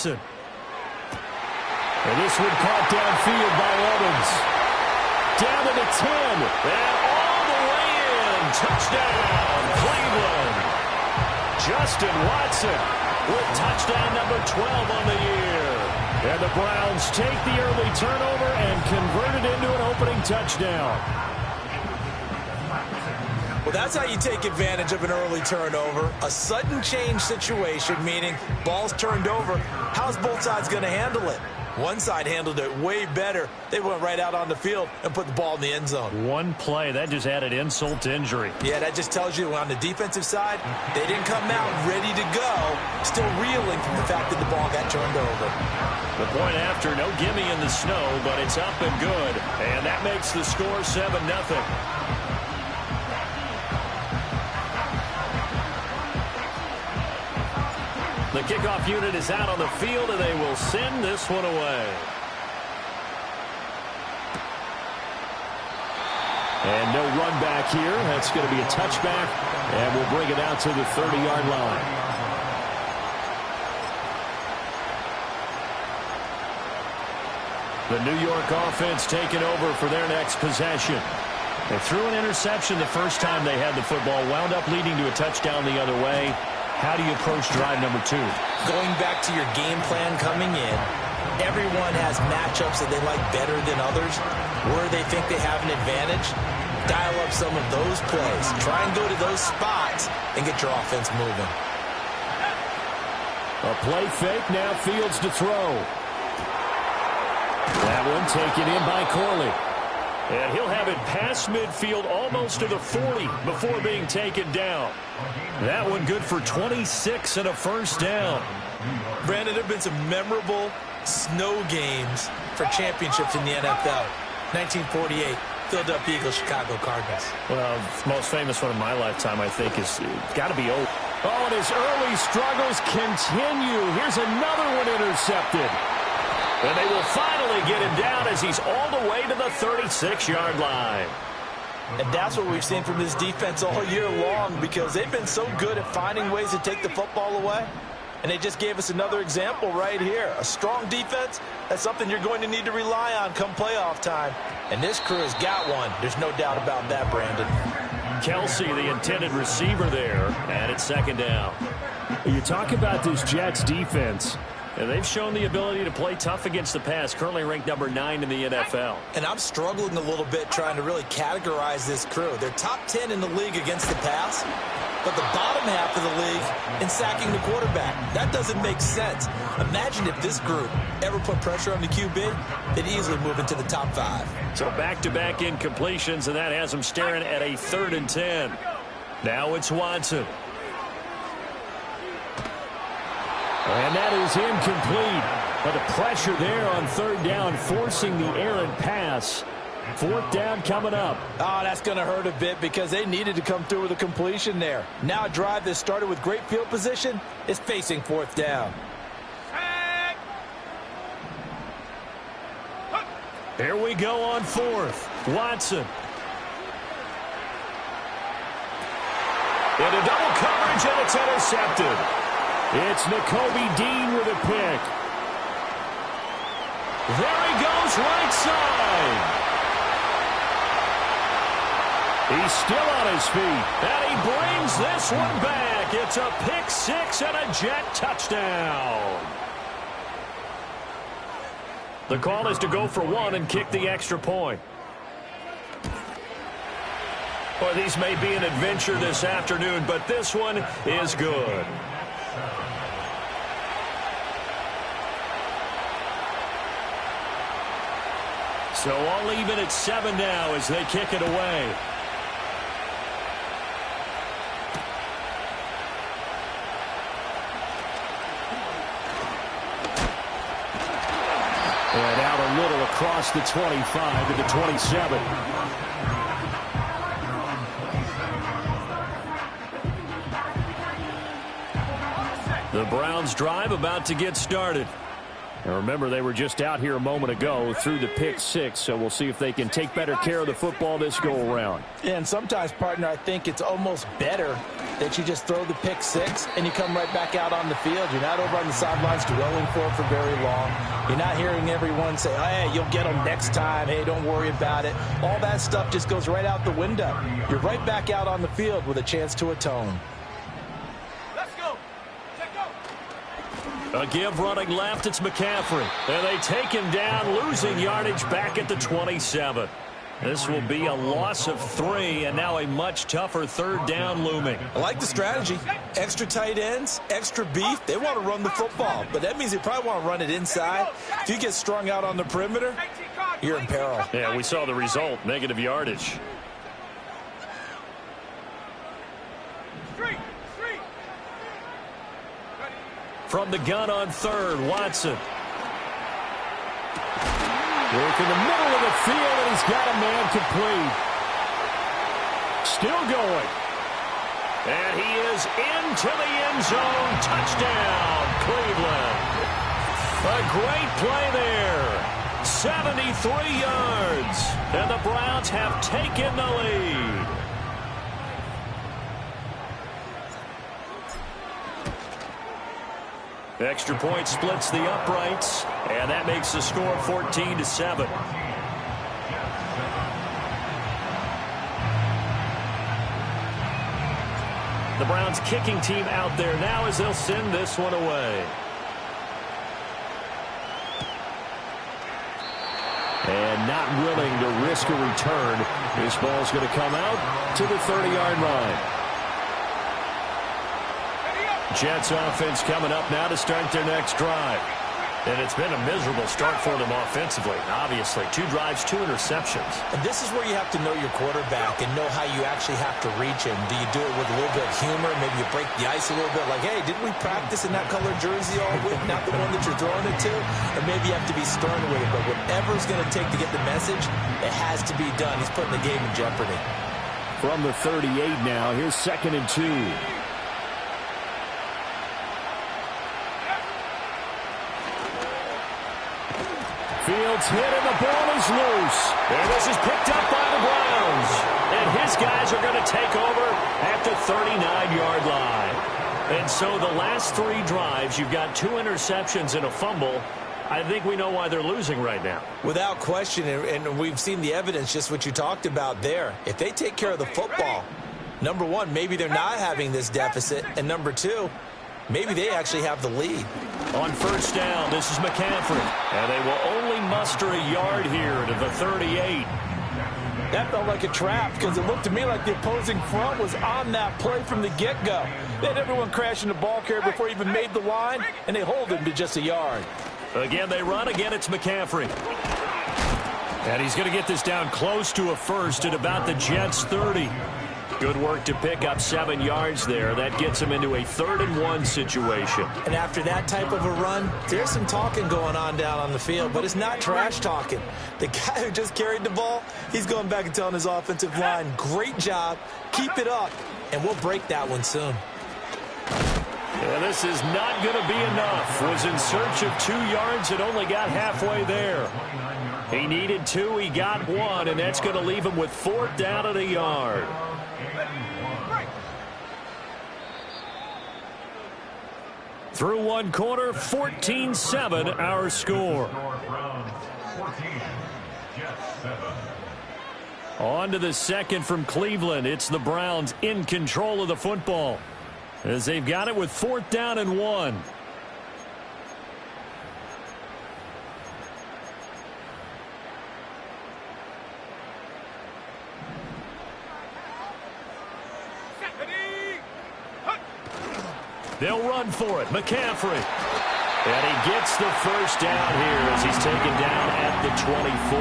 Watson. And this one caught downfield by Evans. Down to the 10. And all the way in. Touchdown, Cleveland. Justin Watson with touchdown number 12 on the year. And the Browns take the early turnover and convert it into an opening touchdown. Well, that's how you take advantage of an early turnover. A sudden change situation, meaning ball's turned over. How's both sides going to handle it? One side handled it way better. They went right out on the field and put the ball in the end zone. One play, that just added insult to injury. Yeah, that just tells you on the defensive side, they didn't come out ready to go, still reeling from the fact that the ball got turned over. The point after, no gimme in the snow, but it's up and good. And that makes the score 7-0. The kickoff unit is out on the field, and they will send this one away. And no run back here. That's going to be a touchback, and we'll bring it out to the 30-yard line. The New York offense taking over for their next possession. They threw an interception the first time they had the football, wound up leading to a touchdown the other way. How do you approach drive number 2? Going back to your game plan coming in, everyone has matchups that they like better than others. Where they think they have an advantage, dial up some of those plays. Try and go to those spots and get your offense moving. A play fake, now Fields to throw. That one taken in by Corley. And he'll have it past midfield almost to the 40 before being taken down. That one good for 26 and a first down. Brandon, there have been some memorable snow games for championships in the NFL. 1948, Philadelphia Eagles, Chicago Cardinals. Well, the most famous one of my lifetime, I think, is got to be old. Oh, and his early struggles continue. Here's another one intercepted. And they will finally get him down as he's all the way to the 36-yard line. And that's what we've seen from this defense all year long, because they've been so good at finding ways to take the football away. And they just gave us another example right here. A strong defense, that's something you're going to need to rely on come playoff time. And this crew has got one. There's no doubt about that, Brandon. Kelsey, the intended receiver there, and it's second down. You talk about this Jets defense. And they've shown the ability to play tough against the pass, currently ranked number 9 in the NFL. And I'm struggling a little bit trying to really categorize this crew. They're top 10 in the league against the pass, but the bottom half of the league in sacking the quarterback. That doesn't make sense. Imagine if this group ever put pressure on the QB, they'd easily move into the top 5. So back-to-back incompletions, and that has them staring at a 3rd and 10. Now it's Watson. And that is incomplete. But the pressure there on 3rd down, forcing the errant pass. 4th down coming up. Oh, that's going to hurt a bit because they needed to come through with a completion there. Now a drive that started with great field position is facing 4th down. Here we go on 4th. Watson. Into double coverage, and it's intercepted. It's Nakobe Dean with a pick. There he goes, right side. He's still on his feet, and he brings this one back. It's a pick 6 and a Jet touchdown. The call is to go for 1 and kick the extra point. Well, these may be an adventure this afternoon, but this one is good. So all even at 7 now as they kick it away. And out a little across the 25 to the 27. The Browns drive about to get started. And remember, they were just out here a moment ago through the pick six, so we'll see if they can take better care of the football this go-around. Yeah, and sometimes, partner, I think it's almost better that you just throw the pick six and you come right back out on the field. You're not over on the sidelines dwelling for it for very long. You're not hearing everyone say, hey, you'll get them next time. Hey, don't worry about it. All that stuff just goes right out the window. You're right back out on the field with a chance to atone. A give running left, it's McCaffrey. And they take him down, losing yardage back at the 27. This will be a loss of 3, and now a much tougher third down looming. I like the strategy. Extra tight ends, extra beef. They want to run the football, but that means they probably want to run it inside. If you get strung out on the perimeter, you're in peril. Yeah, we saw the result, negative yardage. From the gun on third, Watson. Work in the middle of the field, and he's got a man complete. Still going. And he is into the end zone. Touchdown, Cleveland. A great play there. 73 yards. And the Browns have taken the lead. Extra point splits the uprights, and that makes the score 14-7. The Browns kicking team out there now as they'll send this one away. And not willing to risk a return. This ball's going to come out to the 30-yard line. Jets offense coming up now to start their next drive. And it's been a miserable start for them offensively. Obviously, 2 drives, 2 interceptions. And this is where you have to know your quarterback and know how you actually have to reach him. Do you do it with a little bit of humor? Maybe you break the ice a little bit like, hey, didn't we practice in that colored jersey all week? Not the one that you're throwing it to? Or maybe you have to be stern with it. But whatever it's going to take to get the message, it has to be done. He's putting the game in jeopardy. From the 38 now, here's 2nd and 2. Fields hit and the ball is loose. And this is picked up by the Browns. And his guys are going to take over at the 39-yard line. And so the last 3 drives, you've got 2 interceptions and a fumble. I think we know why they're losing right now. Without question, and we've seen the evidence, just what you talked about there. If they take care of the football, number one, maybe they're not having this deficit. And number 2, maybe they actually have the lead. On first down, this is McCaffrey. And they will only muster a yard here to the 38. That felt like a trap because it looked to me like the opposing front was on that play from the get-go. They had everyone crashing the ball carrier before he even made the line, and they hold him to just a yard. Again, they run. Again, it's McCaffrey. And he's going to get this down close to a first at about the Jets' 30. Good work to pick up 7 yards there. That gets him into a 3rd and 1 situation. And after that type of a run, there's some talking going on down on the field, but it's not trash talking. The guy who just carried the ball, he's going back and telling his offensive line, great job, keep it up, and we'll break that one soon. And this is not going to be enough. Was in search of 2 yards and only got halfway there. He needed 2, he got 1, and that's going to leave him with 4th down at a yard. Through one quarter, 14-7 our score. On to the second from Cleveland. It's the Browns in control of the football as they've got it with 4th down and 1. They'll run for it. McCaffrey. And he gets the first down here as he's taken down at the 24.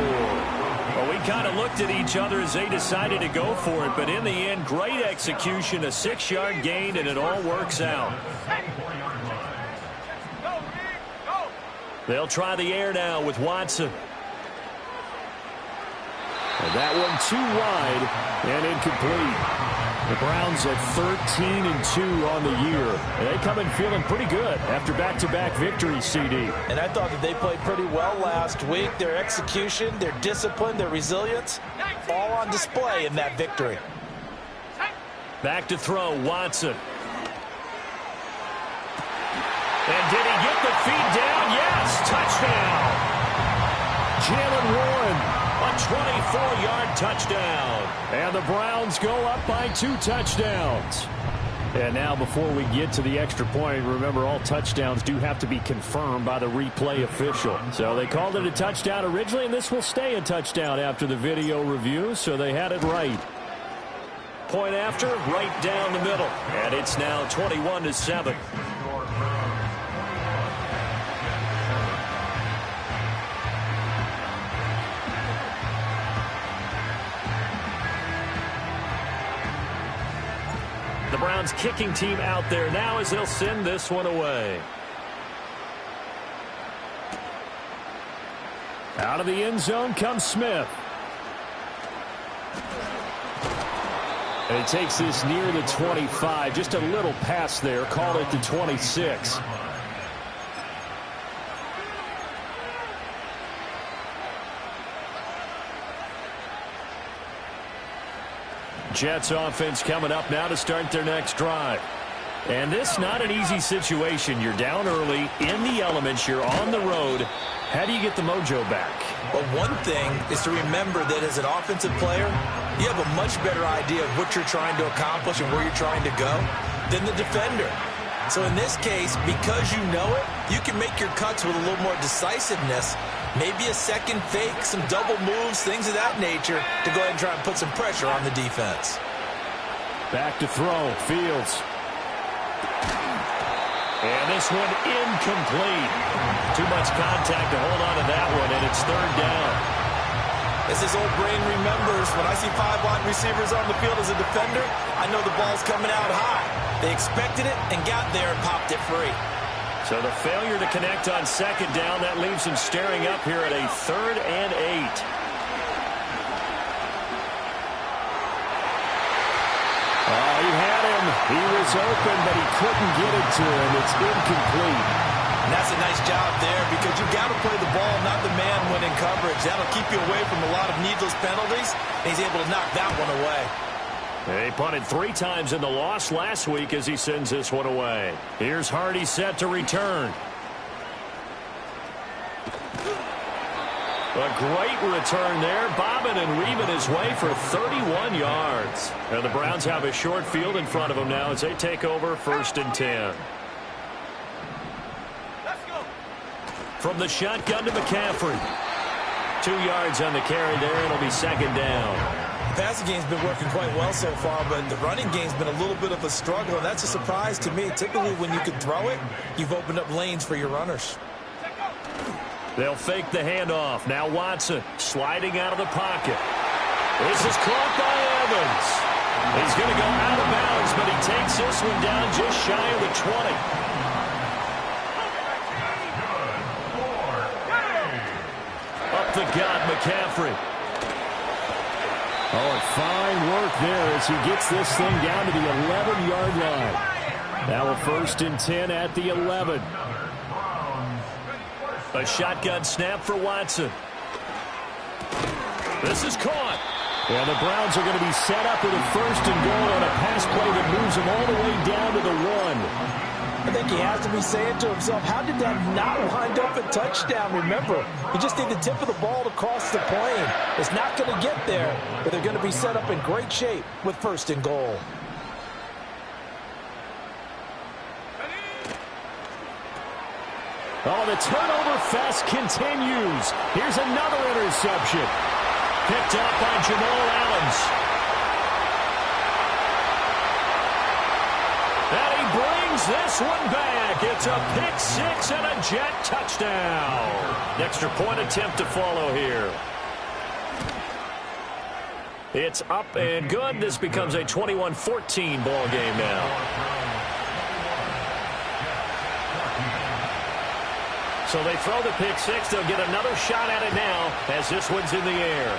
Well, we kind of looked at each other as they decided to go for it, but in the end, great execution, a 6-yard gain, and it all works out. They'll try the air now with Watson. And that one too wide and incomplete. The Browns at 13-2 on the year. And they come in feeling pretty good after back-to-back victories, CD. And I thought that they played pretty well last week. Their execution, their discipline, their resilience, all on display in that victory. Back to throw, Watson. And did he get the feed down? Yes, touchdown. Jalen Warren. A 24-yard touchdown. And the Browns go up by 2 touchdowns. And now before we get to the extra point, remember all touchdowns do have to be confirmed by the replay official. So they called it a touchdown originally, and this will stay a touchdown after the video review, so they had it right. Point after, right down the middle. And it's now 21-7. The Browns kicking team out there now as they'll send this one away. Out of the end zone comes Smith. And he takes this near the 25. Just a little pass there. Called it the 26. Jets offense coming up now to start their next drive. And this not an easy situation. You're down early, in the elements, you're on the road. How do you get the mojo back? Well, one thing is to remember that as an offensive player, you have a much better idea of what you're trying to accomplish and where you're trying to go than the defender. So in this case, because you know it, you can make your cuts with a little more decisiveness. Maybe a second fake, some double moves, things of that nature to go ahead and try and put some pressure on the defense. Back to throw, Fields. And this one incomplete. Too much contact to hold on to that one, and it's 3rd down. As his old brain remembers, when I see 5 wide receivers on the field as a defender, I know the ball's coming out high. They expected it and got there and popped it free. So the failure to connect on 2nd down, that leaves him staring up here at a 3rd and 8. He had him. He was open, but he couldn't get it to him. It's incomplete. And that's a nice job there because you've got to play the ball, not the man when in coverage. That'll keep you away from a lot of needless penalties. And he's able to knock that one away. He punted 3 times in the loss last week as he sends this one away. Here's Hardy set to return. A great return there, bobbing and weaving his way for 31 yards. And the Browns have a short field in front of them now as they take over 1st and 10. Let's go. From the shotgun to McCaffrey. 2 yards on the carry there. It'll be 2nd down. The passing game's been working quite well so far, but the running game's been a little bit of a struggle, and that's a surprise to me. Typically, when you can throw it, you've opened up lanes for your runners. They'll fake the handoff. Now Watson sliding out of the pocket. This is caught by Evans. He's going to go out of bounds, but he takes this one down just shy of the 20. Up the gut, McCaffrey. Oh, and fine work there as he gets this thing down to the 11-yard line. Now a 1st and 10 at the 11. A shotgun snap for Watson. This is caught. And the Browns are going to be set up with a 1st and goal on a pass play that moves them all the way down to the 1. I think he has to be saying to himself, how did that not wind up a touchdown? Remember, you just need the tip of the ball to cross the plane. It's not going to get there, but they're going to be set up in great shape with 1st and goal. Oh, the turnover fest continues. Here's another interception. Picked up by Jamal Adams. And he brings this one back. It's a pick-6 and a Jet touchdown. Extra point attempt to follow here. It's up and good. This becomes a 21-14 ball game now. So they throw the pick-6. They'll get another shot at it now as this one's in the air.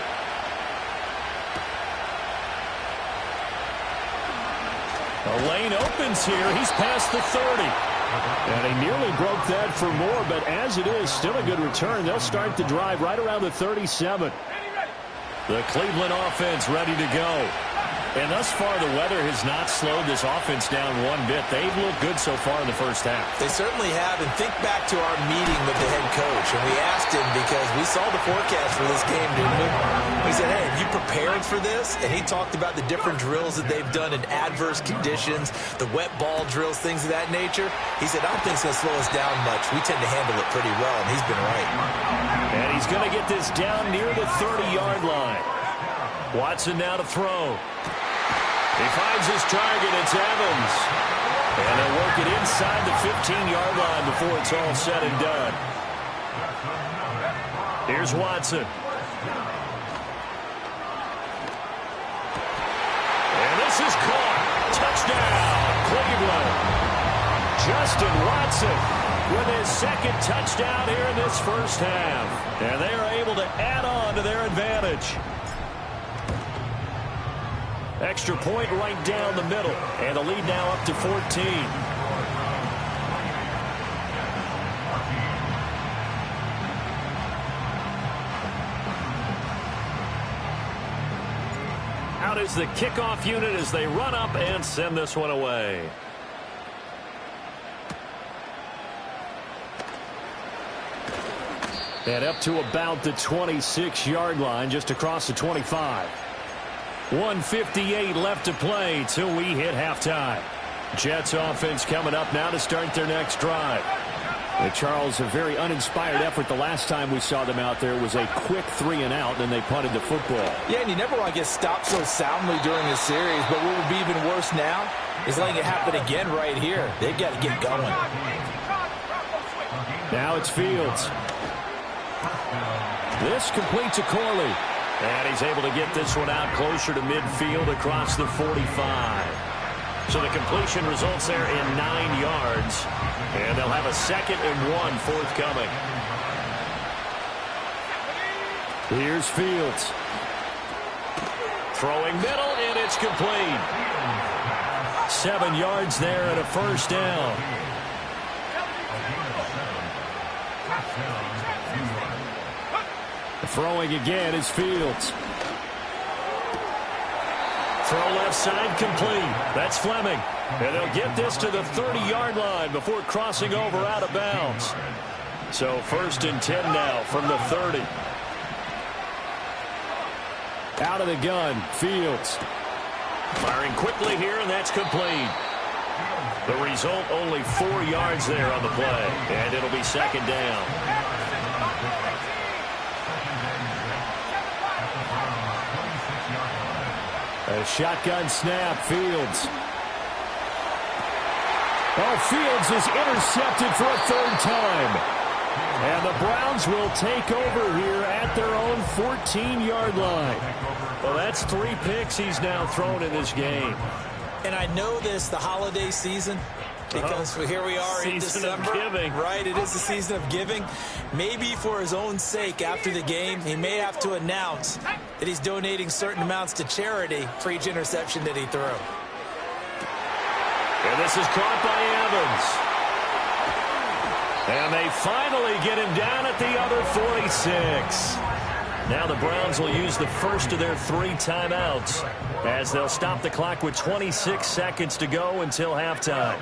The lane opens here. He's past the 30. And he nearly broke that for more, but as it is, still a good return. They'll start the drive right around the 37. The Cleveland offense ready to go. And thus far, the weather has not slowed this offense down one bit. They've looked good so far in the first half. They certainly have. And think back to our meeting with the head coach. And we asked him because we saw the forecast for this game, didn't we? We said, hey, have you prepared for this? And he talked about the different drills that they've done in adverse conditions, the wet ball drills, things of that nature. He said, I don't think it's going to slow us down much. We tend to handle it pretty well, and he's been right. And he's going to get this down near the 30-yard line. Watson now to throw. He finds his target. It's Evans. And they'll work it inside the 15-yard line before it's all said and done. Here's Watson. And this is caught. Touchdown, Cleveland. Justin Watson with his second touchdown here in this first half. And they are able to add on to their advantage. Extra point right down the middle. And the lead now up to 14. Out is the kickoff unit as they run up and send this one away. And up to about the 26-yard line, just across the 25. 1:58 left to play till we hit halftime. Jets offense coming up now to start their next drive. And Charles, a very uninspired effort the last time we saw them out there was a quick 3-and-out, and they punted the football. Yeah, and you never want to get stopped so soundly during this series, but what would be even worse now is letting it happen again right here. They've got to get going. Now it's Fields. This completes to Corley. And he's able to get this one out closer to midfield across the 45. So the completion results there in 9 yards. And they'll have a 2nd and 1 forthcoming. Here's Fields. Throwing middle, and it's complete. 7 yards there and a first down. Throwing again is Fields. Throw left side complete. That's Fleming. And they'll get this to the 30-yard line before crossing over out of bounds. So 1st and 10 now from the 30. Out of the gun, Fields. Firing quickly here, and that's complete. The result, only 4 yards there on the play. And it'll be 2nd down. A shotgun snap, Fields. Oh, Fields is intercepted for a 3rd time. And the Browns will take over here at their own 14-yard line. Well, that's 3 picks he's now thrown in this game. And I know this, the holiday season, because here we are in December. Season of giving. Right, it is the season of giving. Maybe for his own sake after the game, he may have to announce that he's donating certain amounts to charity for each interception that he threw. And this is caught by Evans. And they finally get him down at the other 46. Now the Browns will use the first of their 3 timeouts as they'll stop the clock with 26 seconds to go until halftime.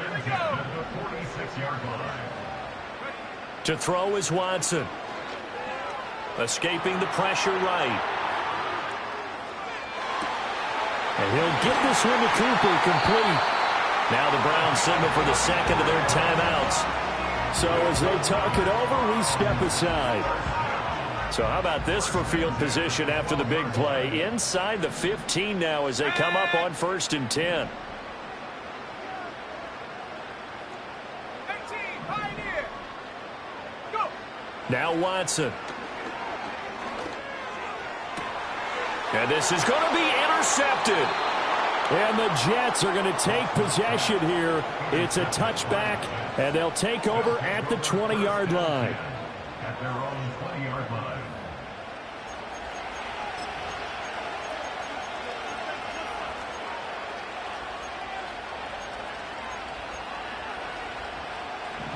To throw is Watson. Escaping the pressure right. And he'll get this one to Cooper complete. Now the Browns signal for the 2nd of their timeouts. So as they talk it over, we step aside. So how about this for field position after the big play? Inside the 15 now as they come up on 1st and 10. Now Watson. And this is going to be intercepted. And the Jets are going to take possession here. It's a touchback, and they'll take over at the 20-yard line. At their own 20-yard line.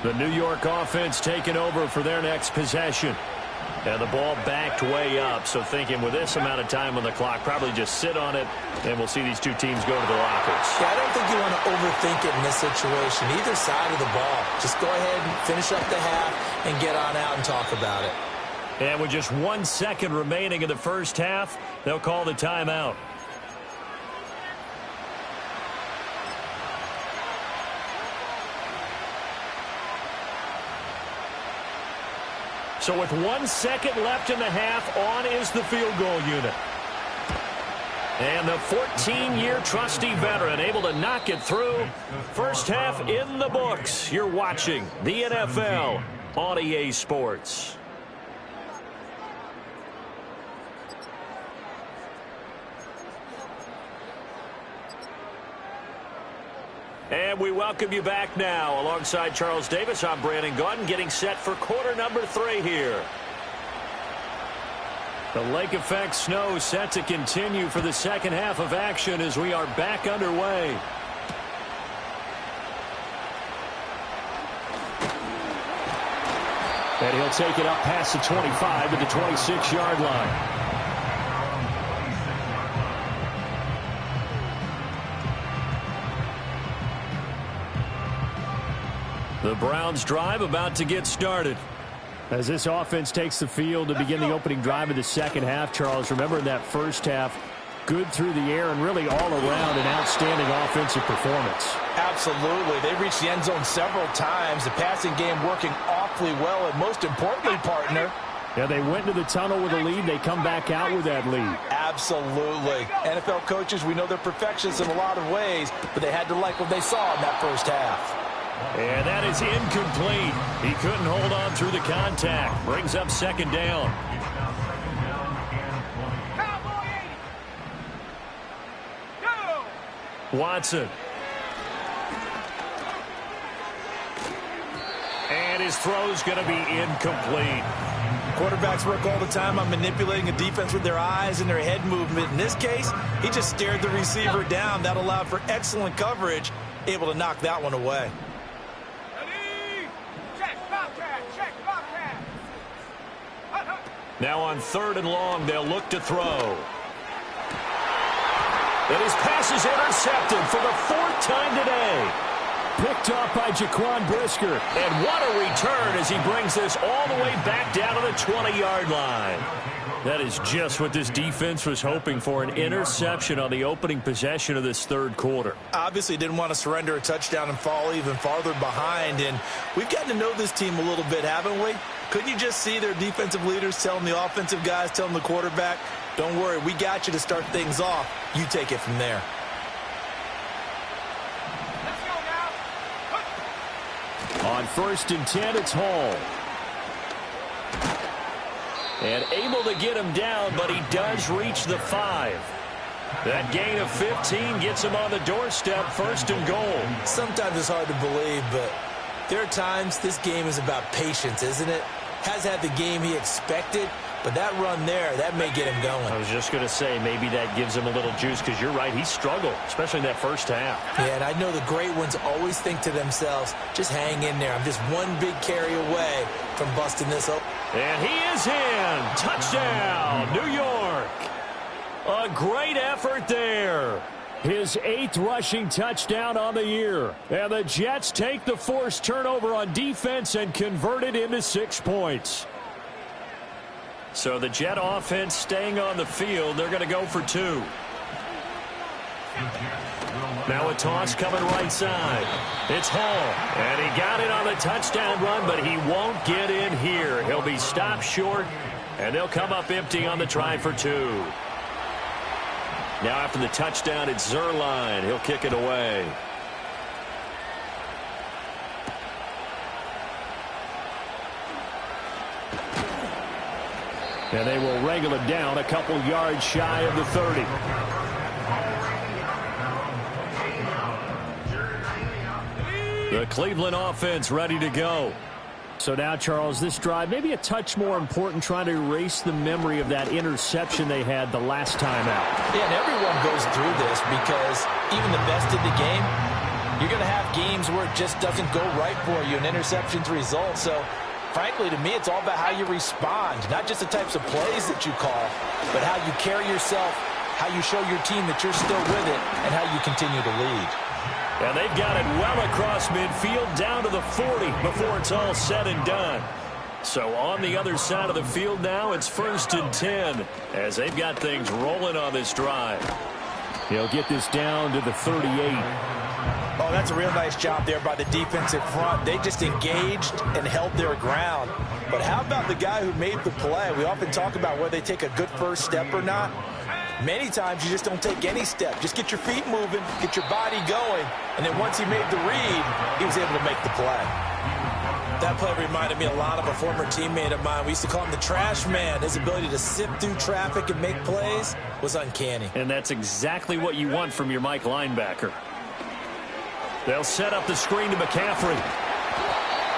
The New York offense taking over for their next possession. And the ball backed way up, so thinking with this amount of time on the clock, probably just sit on it, and we'll see these two teams go to the lockers. Yeah, I don't think you want to overthink it in this situation, either side of the ball. Just go ahead and finish up the half and get on out and talk about it. And with just 1 second remaining in the first half, they'll call the timeout. So with 1 second left in the half, on is the field goal unit. And the 14-year trusty veteran able to knock it through. First half in the books. You're watching the NFL on EA Sports. And we welcome you back now. Alongside Charles Davis, I'm Brandon Gaudin, getting set for quarter number 3 here. The lake effect snow set to continue for the second half of action as we are back underway. And he'll take it up past the 25 to the 26-yard line. The Browns drive about to get started. As this offense takes the field to begin the opening drive of the second half, Charles, remember in that first half, good through the air and really all around an outstanding offensive performance. Absolutely. They reached the end zone several times. The passing game working awfully well, and most importantly, partner, yeah, they went to the tunnel with a lead. They come back out with that lead. Absolutely. NFL coaches, we know they're perfectionists in a lot of ways, but they had to like what they saw in that first half. And that is incomplete. He couldn't hold on through the contact. Brings up second down. Watson. And his throw's going to be incomplete. Quarterbacks work all the time on manipulating a defense with their eyes and their head movement. In this case, he just stared the receiver down. That allowed for excellent coverage, able to knock that one away. Now on 3rd and long, they'll look to throw. And his pass is intercepted for the 4th time today. Picked off by Jaquan Brisker. And what a return as he brings this all the way back down to the 20-yard line. That is just what this defense was hoping for, an interception on the opening possession of this third quarter. Obviously didn't want to surrender a touchdown and fall even farther behind, and we've gotten to know this team a little bit, haven't we? Couldn't you just see their defensive leaders telling the offensive guys, telling the quarterback, don't worry, we got you to start things off. You take it from there. Let's go now. On 1st and 10, it's Hall. And able to get him down, but he does reach the 5. That gain of 15 gets him on the doorstep, 1st and goal. Sometimes it's hard to believe, but there are times this game is about patience, isn't it? Has had the game he expected, but that run there, that may get him going. I was just going to say, maybe that gives him a little juice, because you're right, he struggled, especially in that first half. Yeah, and I know the great ones always think to themselves, just hang in there. I'm just one big carry away from busting this up. And he is in. Touchdown, New York. A great effort there. His 8th rushing touchdown on the year. And the Jets take the forced turnover on defense and convert it into 6 points. So the Jet offense staying on the field. They're going to go for 2. Now a toss coming right side. It's Hall. And he got it on the touchdown run, but he won't get in here. He'll be stopped short, and they'll come up empty on the try for 2. Now after the touchdown, it's Zerline. He'll kick it away. And they will wrangle it down a couple yards shy of the 30. The Cleveland offense ready to go. So now, Charles, this drive maybe a touch more important, trying to erase the memory of that interception they had the last time out. Yeah, and everyone goes through this because even the best in the game, You're going to have games where it just doesn't go right for you, and interceptions result. So, frankly, to me, it's all about how you respond, not just the types of plays that you call, but how you carry yourself, how you show your team that you're still with it, and how you continue to lead. And they've got it well across midfield down to the 40 before it's all said and done. So on the other side of the field now, it's 1st and 10 as they've got things rolling on this drive. He'll get this down to the 38. Oh, that's a real nice job there by the defensive front. They just engaged and held their ground. But how about the guy who made the play? We often talk about whether they take a good first step or not. Many times you just don't take any step. Just get your feet moving, get your body going, and then once he made the read, he was able to make the play. That play reminded me a lot of a former teammate of mine. We used to call him the trash man. His ability to sift through traffic and make plays was uncanny. And that's exactly what you want from your Mike linebacker. They'll set up the screen to McCaffrey.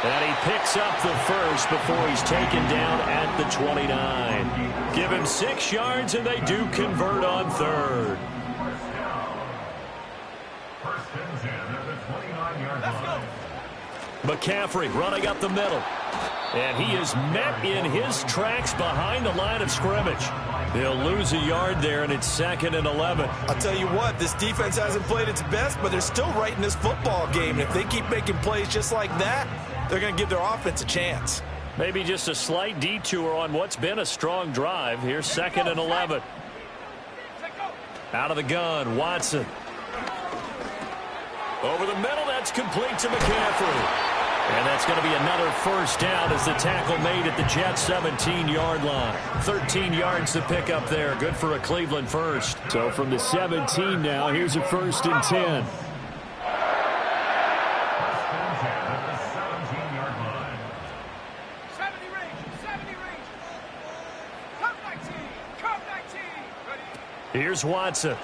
And he picks up the first before he's taken down at the 29. Give him 6 yards, and they do convert on 3rd. McCaffrey running up the middle. And he is met in his tracks behind the line of scrimmage. They'll lose a yard there, and it's 2nd and 11. I'll tell you what, this defense hasn't played its best, but they're still right in this football game. And if they keep making plays just like that, they're going to give their offense a chance. Maybe just a slight detour on what's been a strong drive. Here's 2nd and 11. Out of the gun, Watson. Over the middle, that's complete to McCaffrey. And that's going to be another first down as the tackle made at the Jets' 17-yard line. 13 yards to pick up there. Good for a Cleveland first. So from the 17 now, here's a 1st and 10. Here's Watson.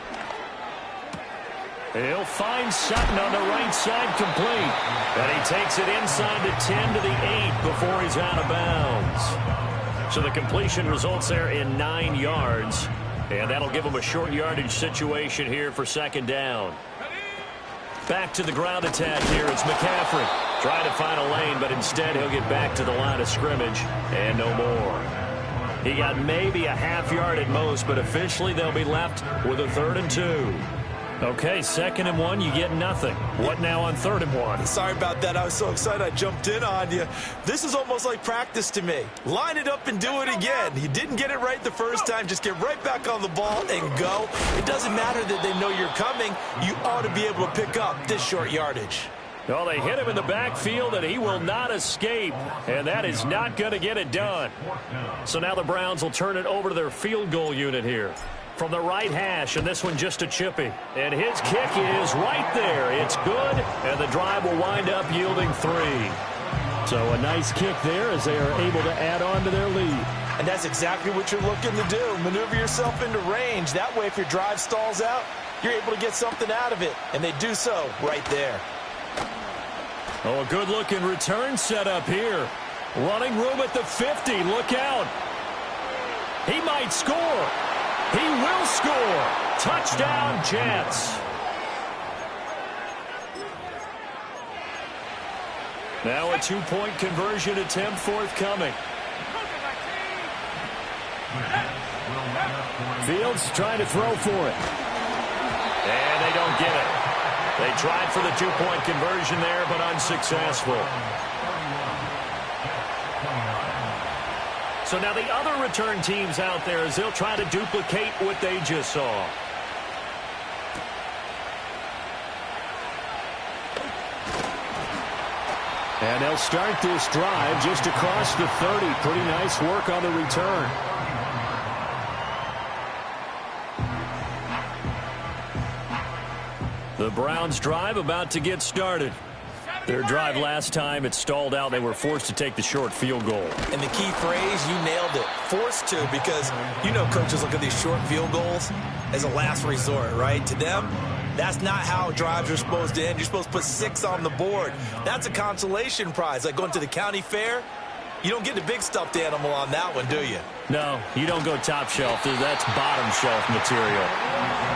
He'll find Sutton on the right side, complete. And he takes it inside the 10 to the 8 before he's out of bounds. So the completion results there in 9 yards. And that'll give him a short yardage situation here for 2nd down. Back to the ground attack here. It's McCaffrey. Trying to find a lane, but instead he'll get back to the line of scrimmage. And no more. He got maybe a half yard at most, but officially they'll be left with a 3rd and 2. Okay, 2nd and 1, you get nothing. What now on 3rd and 1? Sorry about that. I was so excited I jumped in on you. This is almost like practice to me. Line it up and do it again. You didn't get it right the first time. Just get right back on the ball and go. It doesn't matter that they know you're coming. You ought to be able to pick up this short yardage. Well, they hit him in the backfield, and he will not escape. And that is not going to get it done. So now the Browns will turn it over to their field goal unit here. From the right hash, and this one just a chippy. And his kick is right there. It's good, and the drive will wind up yielding 3. So a nice kick there as they are able to add on to their lead. And that's exactly what you're looking to do. Maneuver yourself into range. That way, if your drive stalls out, you're able to get something out of it. And they do so right there. Oh, a good-looking return set up here. Running room at the 50. Look out. He might score. He will score. Touchdown, Jets. Now a 2-point conversion attempt forthcoming. Fields trying to throw for it. And they don't get it. They tried for the 2-point conversion there, but unsuccessful. So now the other return teams out there as they'll try to duplicate what they just saw. And they'll start this drive just across the 30. Pretty nice work on the return. The Browns drive about to get started. Their drive last time, it stalled out. They were forced to take the short field goal. And the key phrase, you nailed it. Forced to, because you know coaches look at these short field goals as a last resort, right? To them, that's not how drives are supposed to end. You're supposed to put 6 on the board. That's a consolation prize, like going to the county fair. You don't get the big stuffed animal on that one, do you? No, you don't go top shelf. That's bottom shelf material.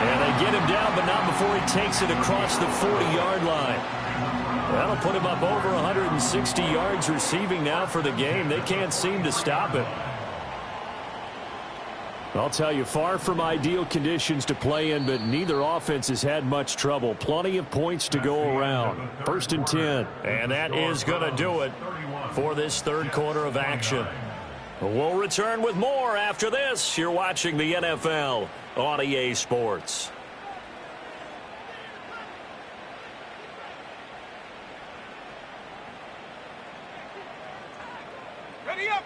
And they get him down, but not before he takes it across the 40-yard line. That'll put him up over 160 yards receiving now for the game. They can't seem to stop it. I'll tell you, far from ideal conditions to play in, but neither offense has had much trouble. Plenty of points to go around. 1st and 10. And that is going to do it for this third quarter of action. We'll return with more after this. You're watching the NFL on EA Sports. Ready up.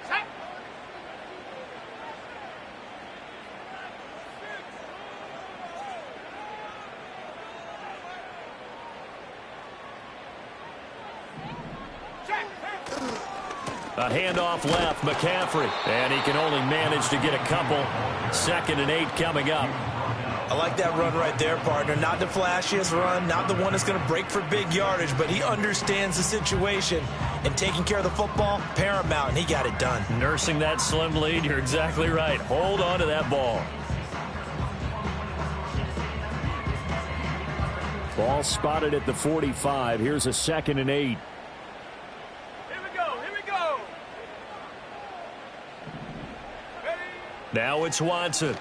Set. A handoff left, McCaffrey. And he can only manage to get a couple. 2nd and 8 coming up. I like that run right there, partner. Not the flashiest run, not the one that's going to break for big yardage, but he understands the situation. And taking care of the football, paramount, and he got it done. Nursing that slim lead, you're exactly right. Hold on to that ball. Ball spotted at the 45. Here's a 2nd and 8. Now it's Watson.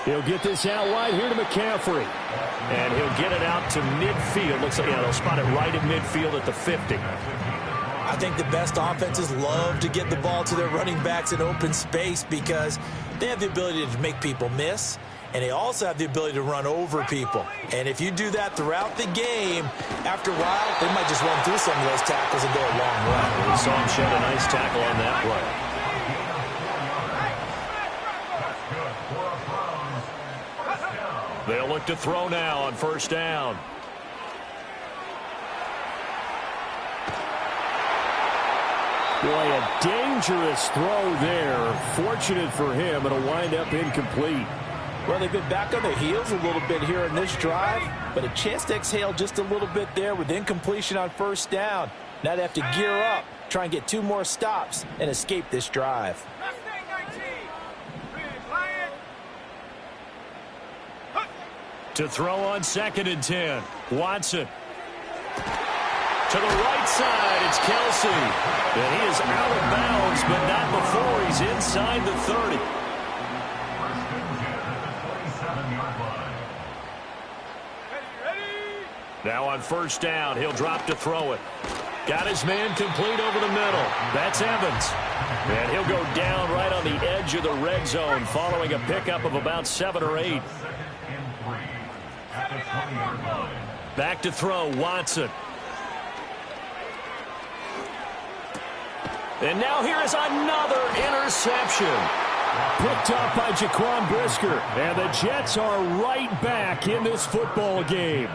He'll get this out wide here to McCaffrey. And he'll get it out to midfield. Looks like, yeah, they'll spot it right at midfield at the 50. I think the best offenses love to get the ball to their running backs in open space because they have the ability to make people miss, and they also have the ability to run over people. And if you do that throughout the game, after a while, they might just run through some of those tackles and go a long way. We saw him shed a nice tackle on that play. They'll look to throw now on 1st down. Boy, a dangerous throw there. Fortunate for him, it'll wind up incomplete. Well, they've been back on their heels a little bit here in this drive, but a chance to exhale just a little bit there with incompletion on 1st down. Now they have to gear up, try and get 2 more stops, and escape this drive. To throw on 2nd and 10. Watson. To the right side, it's Kelsey. And he is out of bounds, but not before he's inside the 30. Now on 1st down, he'll drop to throw it. Got his man complete over the middle. That's Evans. And he'll go down right on the edge of the red zone following a pickup of about 7 or 8. Back to throw, Watson. And now here is another interception. Picked up by Jaquan Brisker. And the Jets are right back in this football game.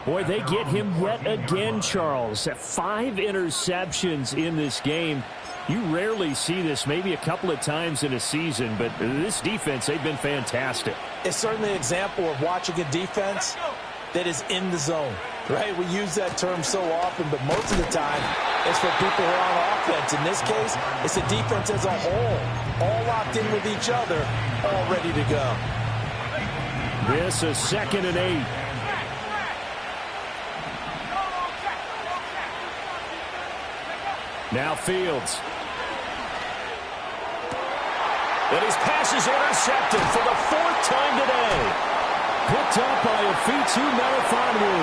Boy, they get him yet again, Charles. 5 interceptions in this game. You rarely see this, maybe a couple of times in a season, but this defense, they've been fantastic. It's certainly an example of watching a defense that is in the zone, right? We use that term so often, but most of the time, it's for people who are on offense. In this case, it's the defense as a whole, all locked in with each other, all ready to go. This is 2nd and 8. Now Fields. And his pass is intercepted for the 4th time today. Picked up by Afitu Melifonwu.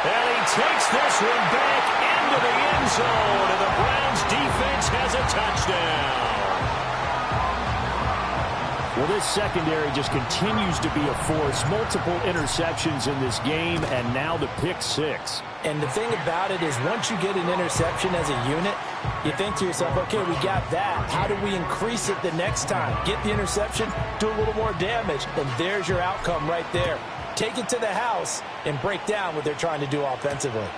And he takes this one back into the end zone. And the Browns defense has a touchdown. Well, this secondary just continues to be a force. Multiple interceptions in this game, and now the pick 6. And the thing about it is once you get an interception as a unit, you think to yourself, okay, we got that. How do we increase it the next time? Get the interception, do a little more damage, and there's your outcome right there. Take it to the house and break down what they're trying to do offensively.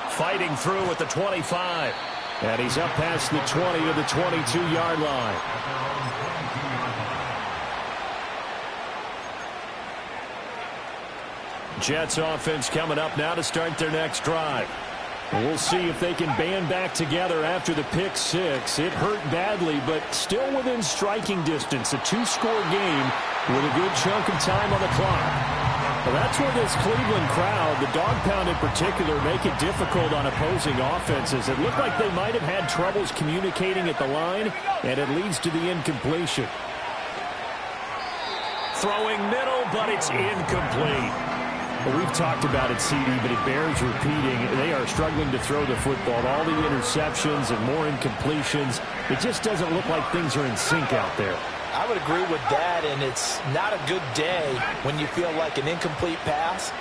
Fighting through at the 25. And he's up past the 20 to the 22-yard line. Jets offense coming up now to start their next drive. We'll see if they can band back together after the pick six. It hurt badly, but still within striking distance. A two-score game with a good chunk of time on the clock. Well, that's where this Cleveland crowd, the dog pound in particular, make it difficult on opposing offenses. It looked like they might have had troubles communicating at the line, and it leads to the incompletion. Throwing middle, but it's incomplete. Well, we've talked about it, CD, but it bears repeating. They are struggling to throw the football. All the interceptions and more incompletions. It just doesn't look like things are in sync out there. I would agree with that, and it's not a good day when you feel like an incomplete pass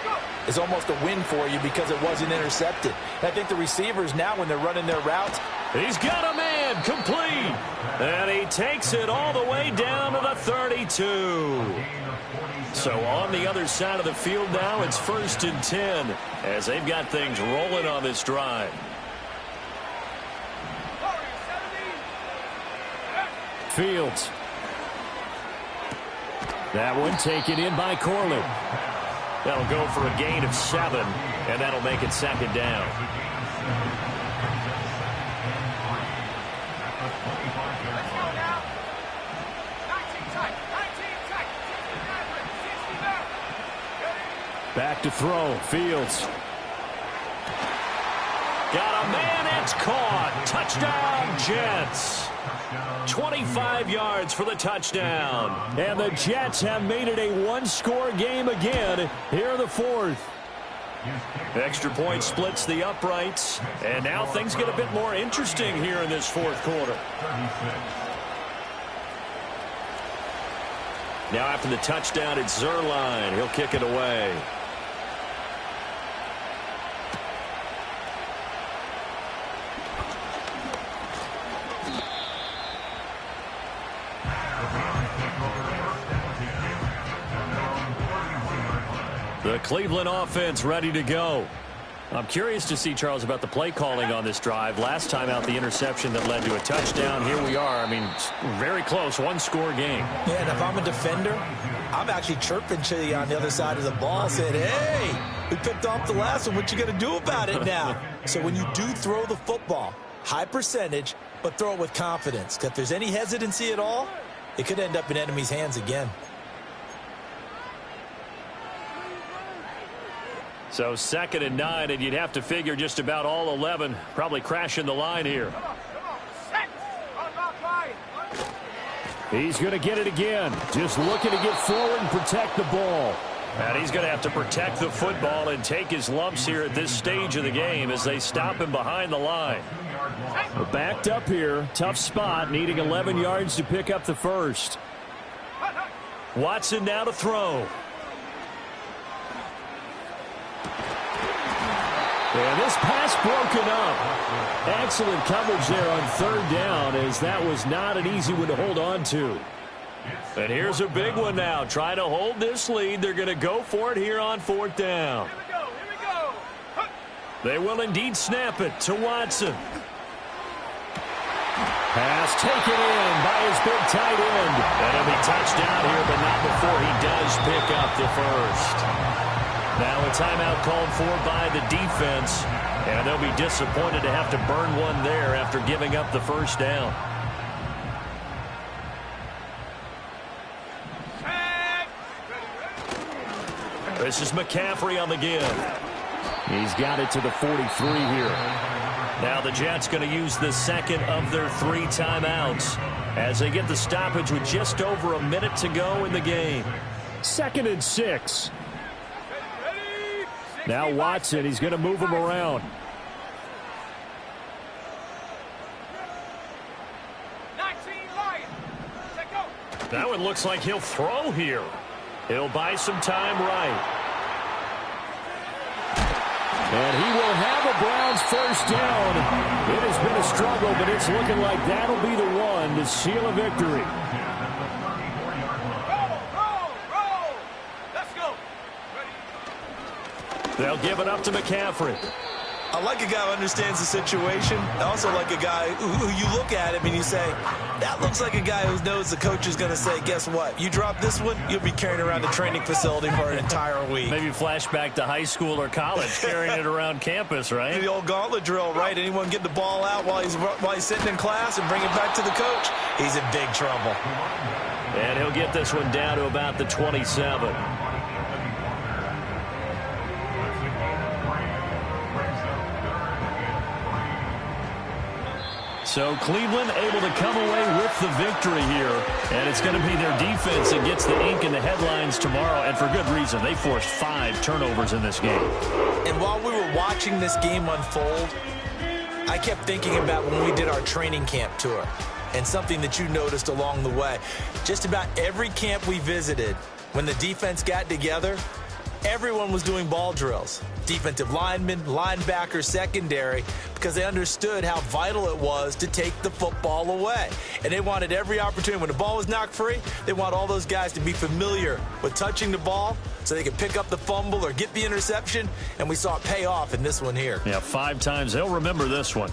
is almost a win for you because it wasn't intercepted. And I think the receivers now, when they're running their routes, he's got a man complete, and he takes it all the way down to the 32. So on the other side of the field now, it's 1st and 10 as they've got things rolling on this drive. Fields. That one taken in by Corley. That'll go for a gain of 7, and that'll make it 2nd down. Back to throw. Fields. Got a man. It's caught. Touchdown, Jets. 25 yards for the touchdown. And the Jets have made it a one-score game again here in the 4th. Extra point splits the uprights. And now things get a bit more interesting here in this 4th quarter. Now after the touchdown, it's Zerline. He'll kick it away. The Cleveland offense ready to go. I'm curious to see, Charles, about the play calling on this drive. Last time out, the interception that led to a touchdown. Here we are. I mean, very close, one-score game. Yeah, and if I'm a defender, I'm actually chirping to you on the other side of the ball, saying, hey, we picked off the last one. What you going to do about it now? So when you do throw the football, high percentage, but throw it with confidence. If there's any hesitancy at all, it could end up in enemy's hands again. So 2nd and 9, and you'd have to figure just about all 11 probably crashing the line here. He's going to get it again. Just looking to get forward and protect the ball. And he's going to have to protect the football and take his lumps here at this stage of the game as they stop him behind the line. We're backed up here. Tough spot, needing 11 yards to pick up the first. Watson now to throw. And this pass broken up. Excellent coverage there on 3rd down, as that was not an easy one to hold on to. And here's a big one now. Trying to hold this lead. They're going to go for it here on 4th down. Here we go. They will indeed snap it to Watson. Pass taken in by his big tight end. And he'll be touchdown here, but not before he does pick up the first. Now a timeout called for by the defense, and they'll be disappointed to have to burn one there after giving up the first down. This is McCaffrey on the give. He's got it to the 43 here. Now the Jets going to use the 2nd of their 3 timeouts as they get the stoppage with just over a minute to go in the game. 2nd and 6. Now Watson, he's going to move him around. That one looks like he'll throw here. He'll buy some time right. And he will have a Browns first down. It has been a struggle, but it's looking like that'll be the one to seal a victory. They'll give it up to McCaffrey. I like a guy who understands the situation. I also like a guy who you look at him and you say, that looks like a guy who knows the coach is going to say, guess what? You drop this one, you'll be carrying around the training facility for an entire week. Maybe flashback to high school or college, carrying it around campus, right? The old gauntlet drill, right? Anyone get the ball out while he's sitting in class and bring it back to the coach? He's in big trouble. And he'll get this one down to about the 27. So Cleveland able to come away with the victory here. And it's going to be their defense that gets the ink in the headlines tomorrow. And for good reason. They forced 5 turnovers in this game. And while we were watching this game unfold, I kept thinking about when we did our training camp tour. And something that you noticed along the way. Just about every camp we visited, when the defense got together, everyone was doing ball drills. Defensive linemen, linebackers, secondary, because they understood how vital it was to take the football away. And they wanted every opportunity. When the ball was knocked free, they want all those guys to be familiar with touching the ball so they could pick up the fumble or get the interception. And we saw it pay off in this one here. Yeah, 5 times. They'll remember this one.